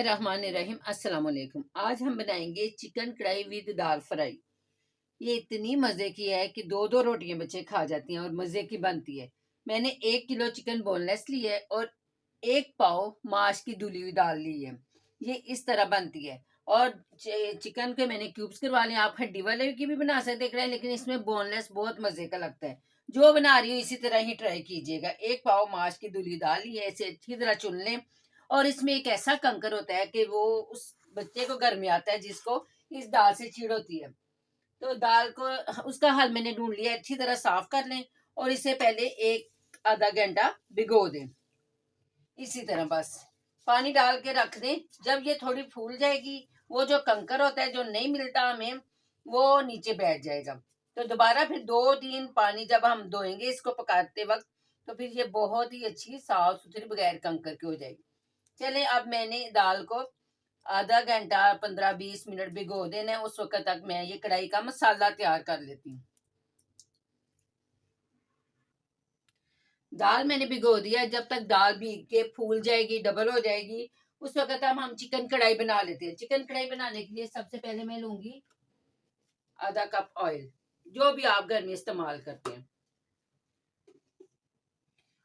बिस्मिल्लाहिर्रहमानिर्रहीम। अस्सलाम वालेकुम। आज हम बनाएंगे चिकन कढ़ाई विद दाल फ्राई। ये इतनी मज़े की है कि दो दो रोटियां बच्चे खा जाती हैं और मज़े की बनती है। मैंने 1 किलो चिकन बोनलेस ली है और 1 पाव माश की धुली हुई दाल ली है। ये इस तरह बनती है। और चिकन के मैंने क्यूब्स करवा लिए। आप हड्डी वाले की भी बना सकते हैं, लेकिन इसमें बोनलेस बहुत मज़े का लगता है। जो बना रही हूँ इसी तरह ही ट्राई कीजिएगा। 1 पाव माश की धुली दाल ली है, इसे अच्छी तरह चुन लें। और इसमें एक ऐसा कंकर होता है कि वो उस बच्चे को घर में आता है जिसको इस दाल से चीड़ होती है। तो दाल को उसका हल मैंने ढूंढ लिया। अच्छी तरह साफ कर लें और इसे पहले एक आधा घंटा भिगो दें। इसी तरह बस पानी डाल के रख दें। जब ये थोड़ी फूल जाएगी, वो जो कंकर होता है जो नहीं मिलता हमें, वो नीचे बैठ जाएगा। तो दोबारा फिर 2-3 पानी जब हम धोएंगे इसको पकाते वक्त, तो फिर ये बहुत ही अच्छी साफ सुथरी बगैर कंकर की हो जाएगी। चले, अब मैंने दाल को आधा घंटा 15-20 मिनट भिगो देना है। उस वक्त तक मैं ये कढ़ाई का मसाला तैयार कर लेती हूँ। दाल मैंने भिगो दिया। जब तक दाल भीग के फूल जाएगी, डबल हो जाएगी, उस वक्त हम चिकन कढ़ाई बना लेते हैं। चिकन कढ़ाई बनाने के लिए सबसे पहले मैं लूंगी आधा कप ऑयल, जो भी आप घर में इस्तेमाल करते हैं।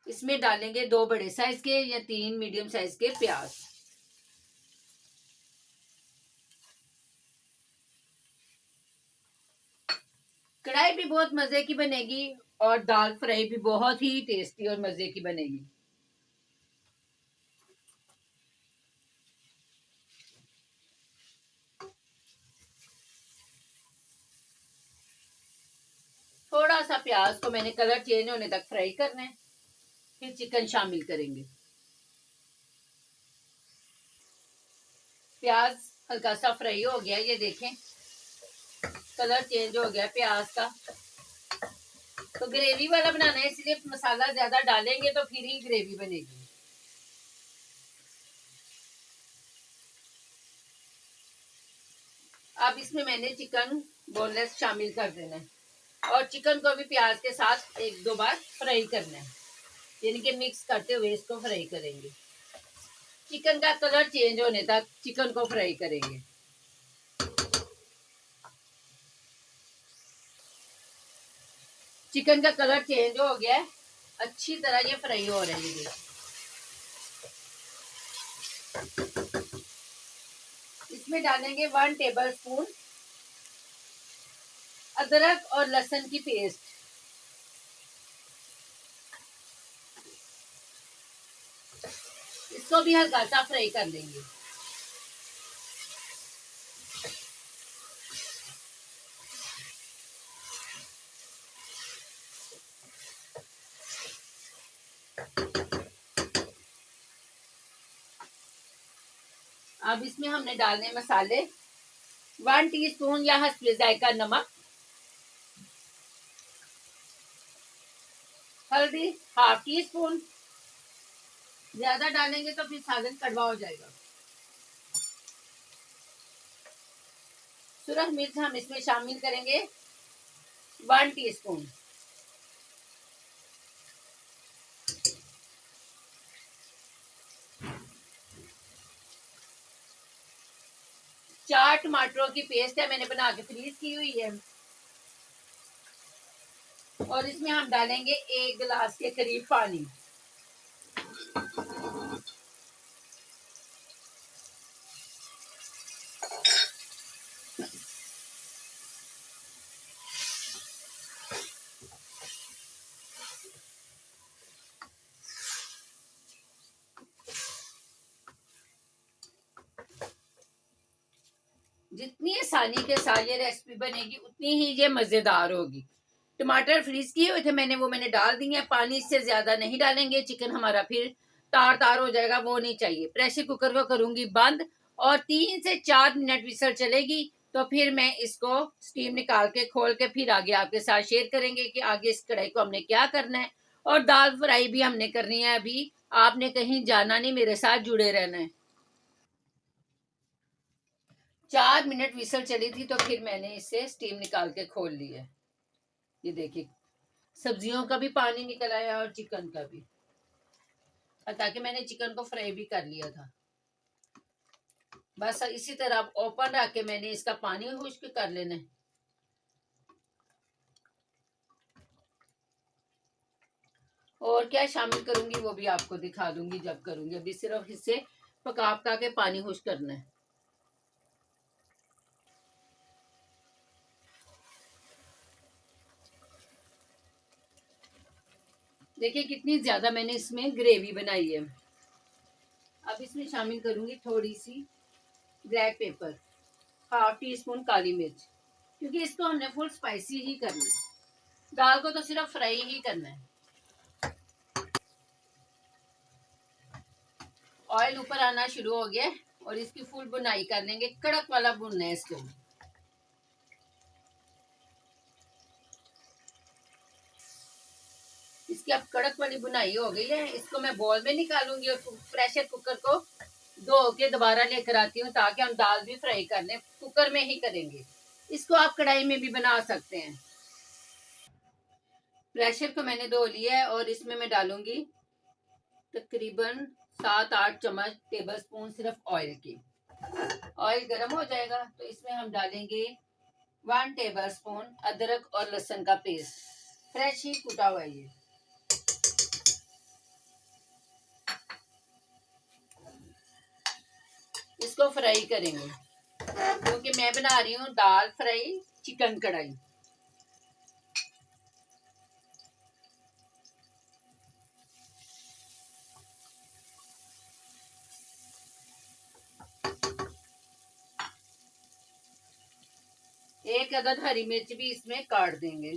इसमें डालेंगे 2 बड़े साइज के या 3 मीडियम साइज के प्याज। कढ़ाई भी बहुत मजे की बनेगी और दाल फ्राई भी बहुत ही टेस्टी और मजे की बनेगी। थोड़ा सा प्याज को मैंने कलर चेंज होने तक फ्राई करना है, फिर चिकन शामिल करेंगे। प्याज हल्का सा फ्राई हो गया, ये देखें कलर चेंज हो गया प्याज का। तो ग्रेवी वाला बनाना है, इसलिए मसाला ज्यादा डालेंगे तो फिर ही ग्रेवी बनेगी। अब इसमें मैंने चिकन बोनलेस शामिल कर देना है और चिकन को भी प्याज के साथ 1-2 बार फ्राई करना है, यानी कि मिक्स करते हुए इसको फ्राई करेंगे। चिकन का कलर चेंज होने तक चिकन को फ्राई करेंगे। चिकन का कलर चेंज हो गया है, अच्छी तरह ये फ्राई हो रही है। इसमें डालेंगे 1 टेबल स्पून अदरक और लहसुन की पेस्ट। इसको भी हल्का सा फ्राई कर लेंगे। अब इसमें हमने डालने मसाले 1 टीस्पून या हस्बे जायका नमक, हल्दी ½ टीस्पून। ज्यादा डालेंगे तो फिर सालन कड़वा हो जाएगा। सुरख मिर्च हम इसमें शामिल करेंगे 1 टीस्पून। चार टमाटरों की पेस्ट है, मैंने बना के फ्रीज की हुई है। और इसमें हम डालेंगे 1 गिलास के करीब पानी। जितनी आसानी के साथ ये रेसिपी बनेगी उतनी ही ये मजेदार होगी। टमाटर फ्रीज किए हुए थे मैंने डाल दिए। पानी से ज्यादा नहीं डालेंगे, चिकन हमारा फिर तार तार हो जाएगा, वो नहीं चाहिए। प्रेशर कुकर को करूंगी बंद और 3 से 4 मिनट विसल चलेगी, तो फिर मैं इसको स्टीम निकाल के खोल के फिर आगे आपके साथ शेयर करेंगे कि आगे इस कढ़ाई को हमने क्या करना है। और दाल फ्राई भी हमने करनी है। अभी आपने कहीं जाना नहीं, मेरे साथ जुड़े रहना है। 4 मिनट विसल चली थी, तो फिर मैंने इसे स्टीम निकाल के खोल लिया। ये देखिए सब्जियों का भी पानी निकल आया और चिकन का भी, ताकि मैंने चिकन को फ्राई भी कर लिया था। बस इसी तरह ओपन रख के मैंने इसका पानी खुश्क कर लेना है। और क्या शामिल करूंगी वो भी आपको दिखा दूंगी जब करूंगी। अभी सिर्फ इससे पका पका के पानी खुश्क करना है। देखिए कितनी ज्यादा मैंने इसमें ग्रेवी बनाई है। अब इसमें शामिल करूंगी थोड़ी सी black pepper, half teaspoon काली मिर्च, क्योंकि इसको हमने फुल स्पाइसी ही करना है। दाल को तो सिर्फ फ्राई ही करना है। ऑयल ऊपर आना शुरू हो गया और इसकी फुल बुनाई कर लेंगे, कड़क वाला भुनना है इसको। इसकी अब कड़क वाली बुनाई हो गई है। इसको मैं बॉल में निकालूंगी और प्रेशर कुकर को धो के दोबारा लेकर आती हूँ, ताकि हम दाल भी फ्राई कर लें। कुकर में ही करेंगे। इसको आप कढ़ाई में भी बना सकते हैं। प्रेशर को मैंने धो लिया है और इसमें मैं डालूंगी तकरीबन 7-8 चम्मच टेबल स्पून सिर्फ ऑयल की। ऑयल गर्म हो जाएगा तो इसमें हम डालेंगे 1 टेबल स्पून अदरक और लहसुन का पेस्ट, फ्रेश ही कूटा हुआ है ये। इसको फ्राई करेंगे, क्योंकि मैं बना रही हूँ दाल फ्राई चिकन कढ़ाई। एक अदद हरी मिर्च भी इसमें काट देंगे।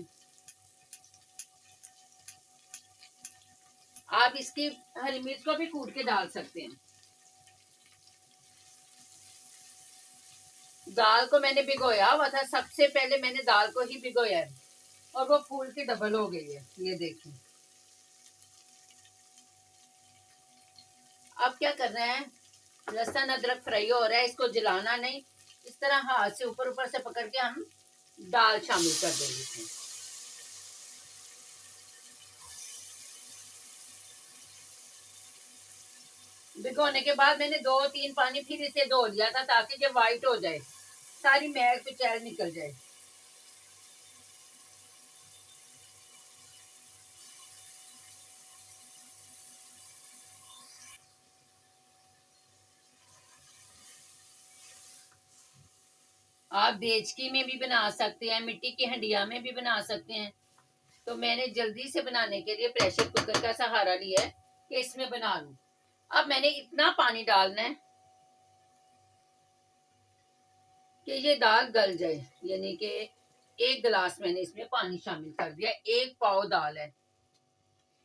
आप इसकी हरी मिर्च को भी कूट के डाल सकते हैं। दाल को मैंने भिगोया हुआ था, सबसे पहले मैंने दाल को ही भिगोया है और वो फूल के डबल हो गई है, ये देखिए। अब क्या करना है, लहसुन अदरक फ्राई हो रहा है, इसको जलाना नहीं, इस तरह हाथ से ऊपर ऊपर से पकड़ के हम दाल शामिल कर देंगे इसमें। भिगोने के बाद मैंने 2-3 पानी फिर इसे धो लिया था, ताकि जब व्हाइट हो जाए सारी मैल कुचैल निकल जाए। आप देचकी में भी बना सकते हैं, मिट्टी की हंडिया में भी बना सकते हैं। तो मैंने जल्दी से बनाने के लिए प्रेशर कुकर का सहारा लिया है कि इसमें बना लूं। अब मैंने इतना पानी डालना है कि ये दाल गल जाए, यानी कि 1 गिलास मैंने इसमें पानी शामिल कर दिया। 1 पाव दाल है,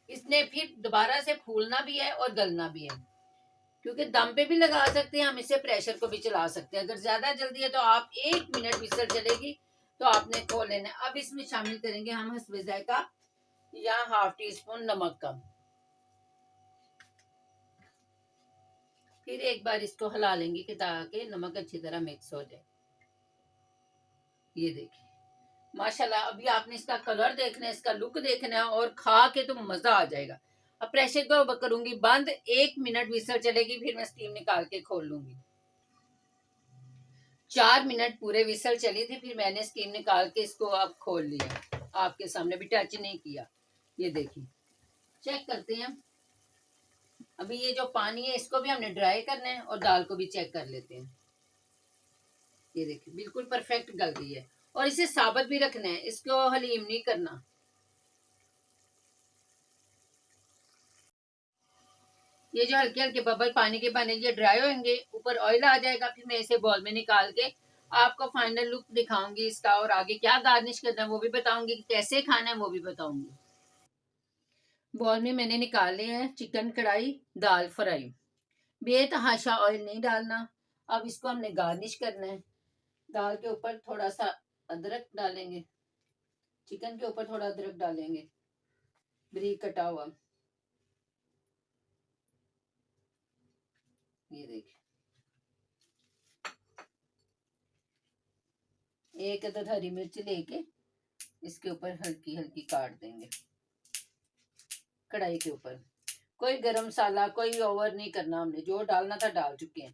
इसने फिर दोबारा से फूलना भी है और गलना भी है, क्योंकि दम पे भी लगा सकते हैं हम इसे, प्रेशर को भी चला सकते हैं। अगर ज्यादा जल्दी है तो आप 1 मिनट विसल चलेगी तो आपने खोल लेना है। अब इसमें शामिल करेंगे हम हस्बे जायका या हाफ टी स्पून नमक का। फिर एक बार इसको हिला लेंगे कि ताकि नमक अच्छी तरह मिक्स हो जाए। ये देखिए माशाल्लाह, अभी आपने इसका कलर देखना है, इसका लुक देखना है और खा के तो मजा आ जाएगा। अब प्रेशर को करूंगी बंद, 1 मिनट विसल चलेगी, फिर मैं स्टीम निकाल के खोल लूंगी। 4 मिनट पूरे विसल चली थी, फिर मैंने स्टीम निकाल के इसको अब खोल लिया। आपके सामने भी टच नहीं किया। ये देखिए, चेक करते हैं। अभी ये जो पानी है इसको भी हमने ड्राई करना है और दाल को भी चेक कर लेते हैं। ये देखिए बिल्कुल परफेक्ट गल गई है और इसे साबुत भी रखना है, इसको हलीम नहीं करना। ये जो हल्के हल्के बबल पानी के बने ये ड्राई होंगे, ऊपर ऑयल आ जाएगा, फिर मैं इसे बॉल में निकाल के आपको फाइनल लुक दिखाऊंगी इसका, और आगे क्या गार्निश करना है वो भी बताऊंगी, कैसे खाना है वो भी बताऊंगी। बॉल में मैंने निकाल लिया है चिकन कढ़ाई दाल फ्राई। बेतहाशा ऑयल नहीं डालना। अब इसको हमने गार्निश करना है। दाल के ऊपर थोड़ा सा अदरक डालेंगे, चिकन के ऊपर थोड़ा अदरक डालेंगे बारीक कटा हुआ। ये देखिए, एक अदद हरी मिर्च लेके इसके ऊपर हल्की हल्की काट देंगे। कढ़ाई के ऊपर कोई गरम मसाला, कोई ओवर नहीं करना, हमने जो डालना था डाल चुके हैं।